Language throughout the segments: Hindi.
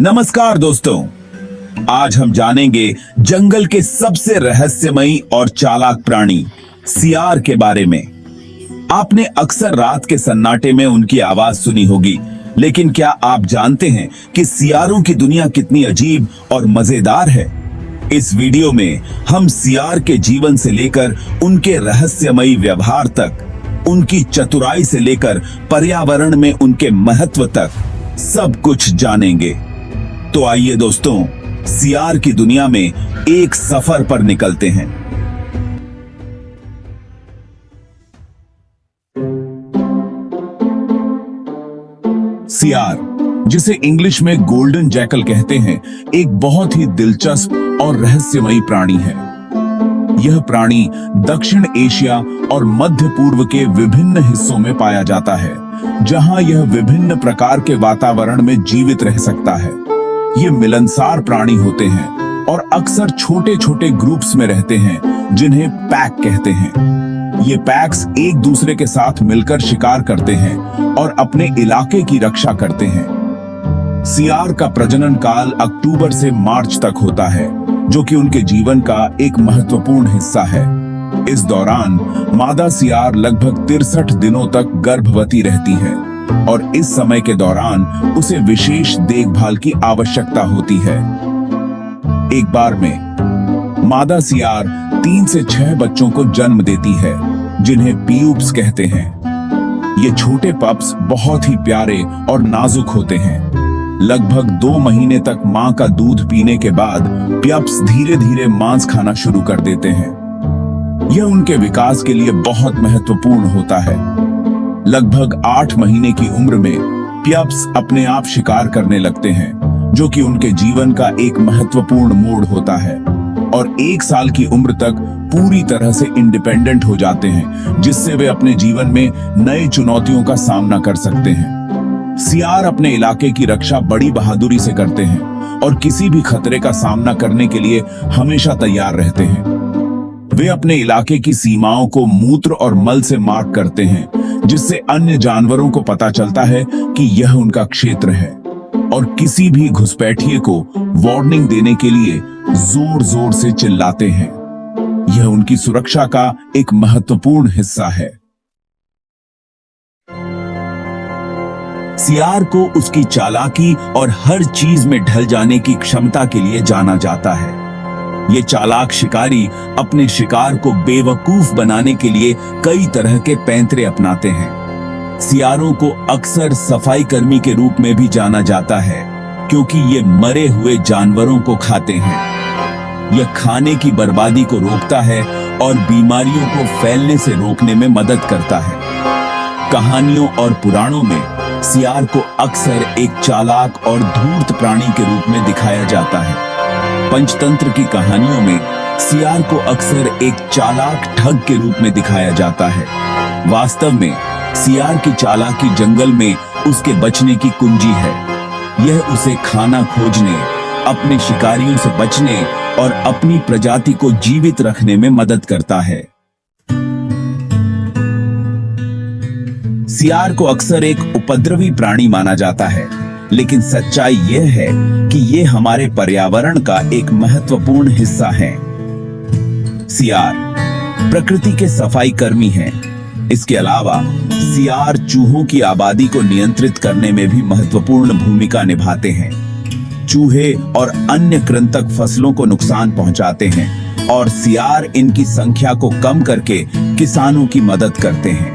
नमस्कार दोस्तों, आज हम जानेंगे जंगल के सबसे रहस्यमयी और चालाक प्राणी सियार के बारे में। आपने अक्सर रात के सन्नाटे में उनकी आवाज सुनी होगी, लेकिन क्या आप जानते हैं कि सियारों की दुनिया कितनी अजीब और मजेदार है? इस वीडियो में हम सियार के जीवन से लेकर उनके रहस्यमयी व्यवहार तक, उनकी चतुराई से लेकर पर्यावरण में उनके महत्व तक सब कुछ जानेंगे। तो आइए दोस्तों, सियार की दुनिया में एक सफर पर निकलते हैं। सियार, जिसे इंग्लिश में गोल्डन जैकल कहते हैं, एक बहुत ही दिलचस्प और रहस्यमयी प्राणी है। यह प्राणी दक्षिण एशिया और मध्य पूर्व के विभिन्न हिस्सों में पाया जाता है, जहां यह विभिन्न प्रकार के वातावरण में जीवित रह सकता है। ये मिलनसार प्राणी होते हैं और अक्सर छोटे छोटे ग्रुप्स में रहते हैं, जिन्हें पैक कहते हैं। ये पैक्स एक दूसरे के साथ मिलकर शिकार करते हैं और अपने इलाके की रक्षा करते हैं। सियार का प्रजनन काल अक्टूबर से मार्च तक होता है, जो कि उनके जीवन का एक महत्वपूर्ण हिस्सा है। इस दौरान मादा सियार लगभग 63 दिनों तक गर्भवती रहती है और इस समय के दौरान उसे विशेष देखभाल की आवश्यकता होती है। एक बार में मादा सियार 3 से 6 बच्चों को जन्म देती है, जिन्हें पीयूप्स कहते हैं। ये छोटे पप्स बहुत ही प्यारे और नाजुक होते हैं। लगभग 2 महीने तक मां का दूध पीने के बाद पप्स धीरे धीरे मांस खाना शुरू कर देते हैं। यह उनके विकास के लिए बहुत महत्वपूर्ण होता है। लगभग 8 महीने की उम्र में पप्स अपने आप शिकार करने लगते हैं, जो कि उनके जीवन का एक महत्वपूर्ण मोड़ होता है, और 1 साल की उम्र तक पूरी तरह से इंडिपेंडेंट हो जाते हैं, जिससे वे अपने जीवन में नई चुनौतियों का सामना कर सकते हैं। सियार अपने इलाके की रक्षा बड़ी बहादुरी से करते हैं और किसी भी खतरे का सामना करने के लिए हमेशा तैयार रहते हैं। वे अपने इलाके की सीमाओं को मूत्र और मल से मार्क करते हैं, जिससे अन्य जानवरों को पता चलता है कि यह उनका क्षेत्र है, और किसी भी घुसपैठिए को वार्निंग देने के लिए जोर जोर से चिल्लाते हैं। यह उनकी सुरक्षा का एक महत्वपूर्ण हिस्सा है। सियार को उसकी चालाकी और हर चीज में ढल जाने की क्षमता के लिए जाना जाता है। ये चालाक शिकारी अपने शिकार को बेवकूफ बनाने के लिए कई तरह के पैंतरे अपनाते हैं। सियारों को अक्सर सफाई कर्मी के रूप में भी जाना जाता है, क्योंकि ये मरे हुए जानवरों को खाते हैं। यह खाने की बर्बादी को रोकता है और बीमारियों को फैलने से रोकने में मदद करता है। कहानियों और पुराणों में सियार को अक्सर एक चालाक और धूर्त प्राणी के रूप में दिखाया जाता है। पंचतंत्र की कहानियों में सियार को अक्सर एक चालाक ठग के रूप में दिखाया जाता है। वास्तव में सियार की चालाकी जंगल में उसके बचने की कुंजी है। यह उसे खाना खोजने, अपने शिकारियों से बचने और अपनी प्रजाति को जीवित रखने में मदद करता है। सियार को अक्सर एक उपद्रवी प्राणी माना जाता है, लेकिन सच्चाई यह है कि ये हमारे पर्यावरण का एक महत्वपूर्ण हिस्सा है। सियार प्रकृति के सफाई कर्मी हैं। इसके अलावा सियार चूहों की आबादी को नियंत्रित करने में भी महत्वपूर्ण भूमिका निभाते हैं। चूहे और अन्य कृंतक फसलों को नुकसान पहुंचाते हैं और सियार इनकी संख्या को कम करके किसानों की मदद करते हैं।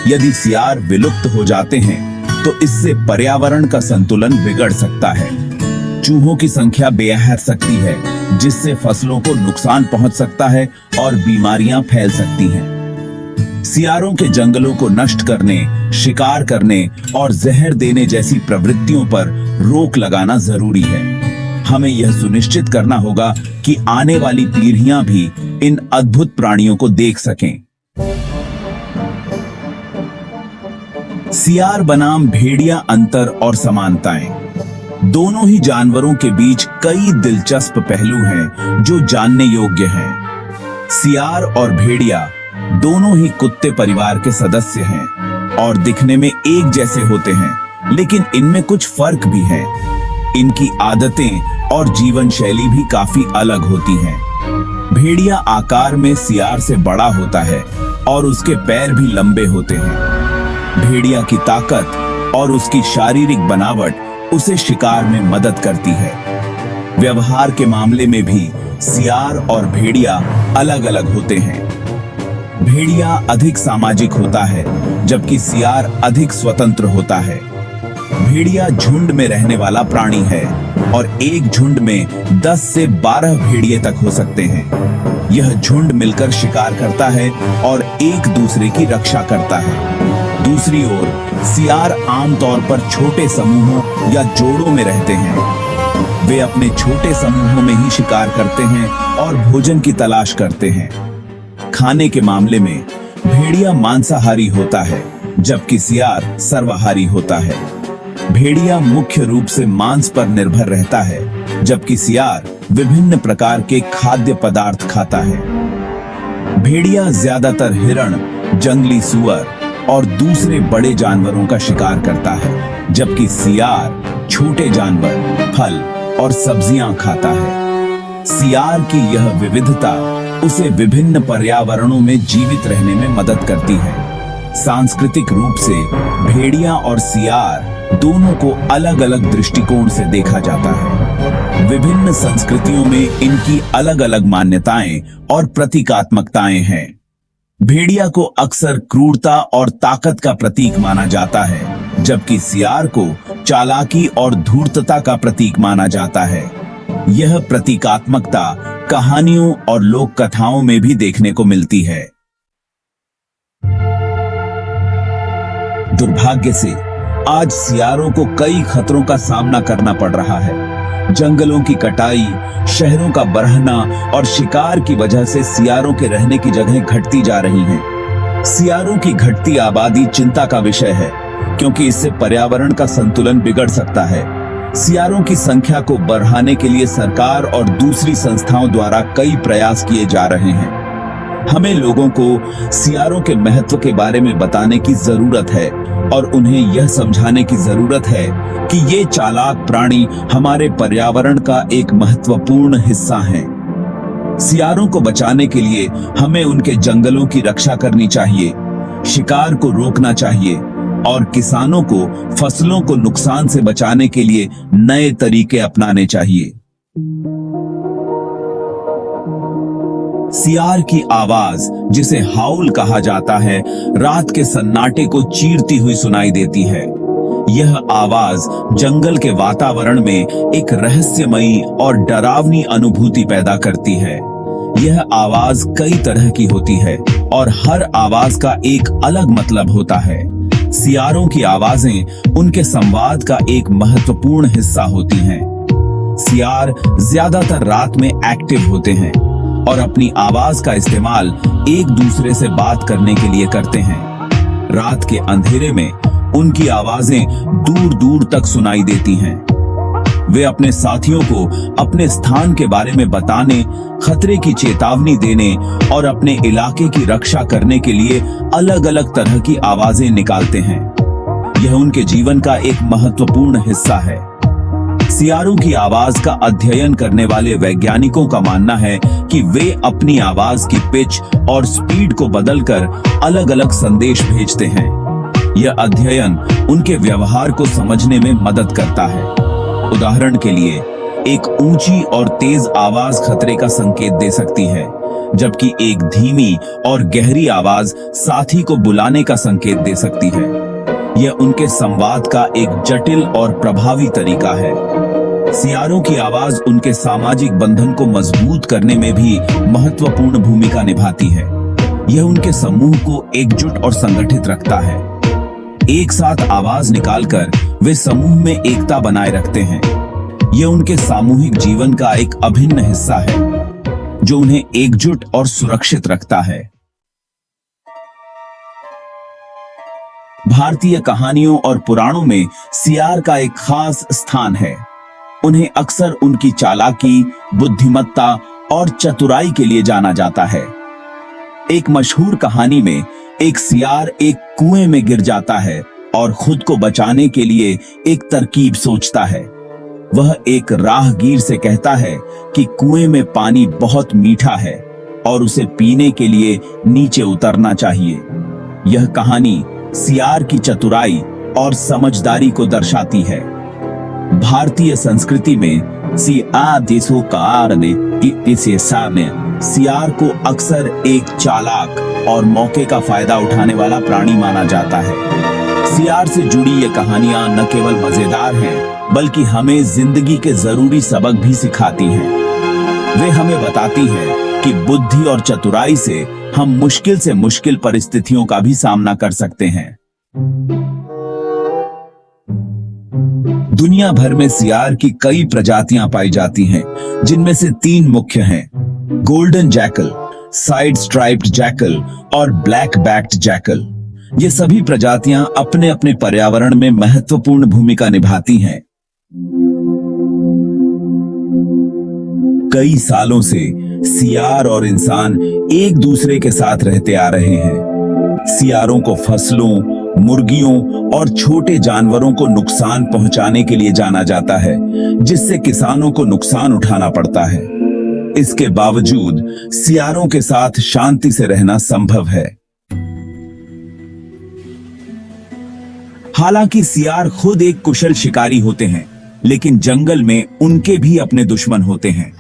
यदि सियार विलुप्त हो जाते हैं तो इससे पर्यावरण का संतुलन बिगड़ सकता है। चूहों की संख्या बेहद सकती है, जिससे फसलों को नुकसान पहुंच सकता है और बीमारियां फैल सकती हैं। सियारों के जंगलों को नष्ट करने, शिकार करने और जहर देने जैसी प्रवृत्तियों पर रोक लगाना जरूरी है। हमें यह सुनिश्चित करना होगा कि आने वाली पीढ़ियां भी इन अद्भुत प्राणियों को देख सकें। सियार बनाम भेड़िया अंतर और समानताएं। दोनों ही जानवरों के बीच कई दिलचस्प पहलू हैं जो जानने योग्य हैं। सियार और भेड़िया दोनों ही कुत्ते परिवार के सदस्य हैं और दिखने में एक जैसे होते हैं, लेकिन इनमें कुछ फर्क भी है। इनकी आदतें और जीवन शैली भी काफी अलग होती हैं। भेड़िया आकार में सियार से बड़ा होता है और उसके पैर भी लंबे होते हैं। भेड़िया की ताकत और उसकी शारीरिक बनावट उसे शिकार में मदद करती है। व्यवहार के मामले में भी सियार और भेड़िया अलग अलग होते हैं। भेड़िया अधिक सामाजिक होता है, जबकि सियार अधिक स्वतंत्र होता है। भेड़िया झुंड में रहने वाला प्राणी है और एक झुंड में 10 से 12 भेड़िए तक हो सकते हैं। यह झुंड मिलकर शिकार करता है और एक दूसरे की रक्षा करता है। दूसरी ओर सियार आमतौर पर छोटे समूहों या जोड़ों में रहते हैं। वे अपने छोटे समूहों में ही शिकार करते हैं और भोजन की तलाश करते हैं। खाने के मामले में भेड़िया मांसाहारी होता है, जबकि सियार सर्वाहारी होता है। भेड़िया मुख्य रूप से मांस पर निर्भर रहता है, जबकि सियार विभिन्न प्रकार के खाद्य पदार्थ खाता है। भेड़िया ज्यादातर हिरण, जंगली सुअर और दूसरे बड़े जानवरों का शिकार करता है, जबकि सियार छोटे जानवर, फल और सब्जियां खाता है। सियार की यह विविधता उसे विभिन्न पर्यावरणों में जीवित रहने में मदद करती है। सांस्कृतिक रूप से भेड़िया और सियार दोनों को अलग अलग दृष्टिकोण से देखा जाता है। विभिन्न संस्कृतियों में इनकी अलग अलग मान्यताएं और प्रतीकात्मकताएं हैं। भेड़िया को अक्सर क्रूरता और ताकत का प्रतीक माना जाता है, जबकि सियार को चालाकी और धूर्तता का प्रतीक माना जाता है। यह प्रतीकात्मकता कहानियों और लोक कथाओं में भी देखने को मिलती है। दुर्भाग्य से आज सियारों को कई खतरों का सामना करना पड़ रहा है। जंगलों की कटाई, शहरों का बढ़ना और शिकार की वजह से सियारों के रहने की जगह घटती जा रही हैं। सियारों की घटती आबादी चिंता का विषय है, क्योंकि इससे पर्यावरण का संतुलन बिगड़ सकता है। सियारों की संख्या को बढ़ाने के लिए सरकार और दूसरी संस्थाओं द्वारा कई प्रयास किए जा रहे हैं। हमें लोगों को सियारों के महत्व के बारे में बताने की जरूरत है और उन्हें यह समझाने की जरूरत है कि ये चालाक प्राणी हमारे पर्यावरण का एक महत्वपूर्ण हिस्सा हैं। सियारों को बचाने के लिए हमें उनके जंगलों की रक्षा करनी चाहिए, शिकार को रोकना चाहिए और किसानों को फसलों को नुकसान से बचाने के लिए नए तरीके अपनाने चाहिए। सियार की आवाज, जिसे हाउल कहा जाता है, रात के सन्नाटे को चीरती हुई सुनाई देती है। यह आवाज जंगल के वातावरण में एक रहस्यमयी और डरावनी अनुभूति पैदा करती है। यह आवाज कई तरह की होती है और हर आवाज का एक अलग मतलब होता है। सियारों की आवाजें उनके संवाद का एक महत्वपूर्ण हिस्सा होती हैं। सियार ज्यादातर रात में एक्टिव होते हैं और अपनी आवाज का इस्तेमाल एक दूसरे से बात करने के लिए करते हैं। रात के अंधेरे में उनकी आवाजें दूर दूर तक सुनाई देती हैं। वे अपने साथियों को अपने स्थान के बारे में बताने, खतरे की चेतावनी देने और अपने इलाके की रक्षा करने के लिए अलग अलग तरह की आवाजें निकालते हैं। यह उनके जीवन का एक महत्वपूर्ण हिस्सा है। सियारों की आवाज का अध्ययन करने वाले वैज्ञानिकों का मानना है कि वे अपनी आवाज की पिच और स्पीड को बदलकर अलग अलग संदेश भेजते हैं। यह अध्ययन उनके व्यवहार को समझने में मदद करता है। उदाहरण के लिए, एक ऊंची और तेज आवाज खतरे का संकेत दे सकती है, जबकि एक धीमी और गहरी आवाज साथी को बुलाने का संकेत दे सकती है। यह उनके संवाद का एक जटिल और प्रभावी तरीका है। सियारों की आवाज उनके सामाजिक बंधन को मजबूत करने में भी महत्वपूर्ण भूमिका निभाती है। यह उनके समूह को एकजुट और संगठित रखता है। एक साथ आवाज निकालकर वे समूह में एकता बनाए रखते हैं। यह उनके सामूहिक जीवन का एक अभिन्न हिस्सा है, जो उन्हें एकजुट और सुरक्षित रखता है। भारतीय कहानियों और पुराणों में सियार का एक खास स्थान है। उन्हें अक्सर उनकी चालाकी, बुद्धिमत्ता और चतुराई के लिए जाना जाता है। एक मशहूर कहानी में एक सियार एक कुएं में गिर जाता है और खुद को बचाने के लिए एक तरकीब सोचता है। वह एक राहगीर से कहता है कि कुएं में पानी बहुत मीठा है और उसे पीने के लिए नीचे उतरना चाहिए। यह कहानी सियार की चतुराई और समझदारी को दर्शाती है। भारतीय संस्कृति में सियार को अक्सर एक चालाक और मौके का फायदा उठाने वाला प्राणी माना जाता है। सियार से जुड़ी ये कहानियां न केवल मजेदार हैं, बल्कि हमें जिंदगी के जरूरी सबक भी सिखाती हैं। वे हमें बताती हैं कि बुद्धि और चतुराई से हम मुश्किल से मुश्किल परिस्थितियों का भी सामना कर सकते हैं। दुनिया भर में सियार की कई प्रजातियां पाई जाती हैं, जिनमें से 3 मुख्य हैं: golden jackal, side striped jackal और ब्लैक बैक्ड जैकल। ये सभी प्रजातियां अपने अपने पर्यावरण में महत्वपूर्ण भूमिका निभाती हैं। कई सालों से सियार और इंसान एक दूसरे के साथ रहते आ रहे हैं। सियारों को फसलों, मुर्गियों और छोटे जानवरों को नुकसान पहुंचाने के लिए जाना जाता है, जिससे किसानों को नुकसान उठाना पड़ता है। इसके बावजूद सियारों के साथ शांति से रहना संभव है। हालांकि सियार खुद एक कुशल शिकारी होते हैं, लेकिन जंगल में उनके भी अपने दुश्मन होते हैं।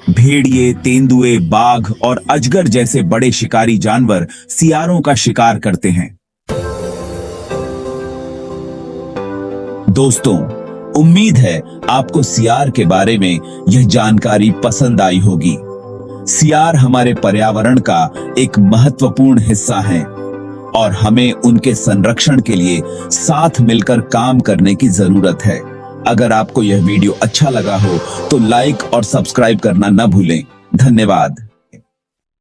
भेड़िए, तेंदुए, बाघ और अजगर जैसे बड़े शिकारी जानवर सियारों का शिकार करते हैं। दोस्तों, उम्मीद है आपको सियार के बारे में यह जानकारी पसंद आई होगी। सियार हमारे पर्यावरण का एक महत्वपूर्ण हिस्सा हैं और हमें उनके संरक्षण के लिए साथ मिलकर काम करने की जरूरत है। अगर आपको यह वीडियो अच्छा लगा हो तो लाइक और सब्सक्राइब करना न भूलें। धन्यवाद।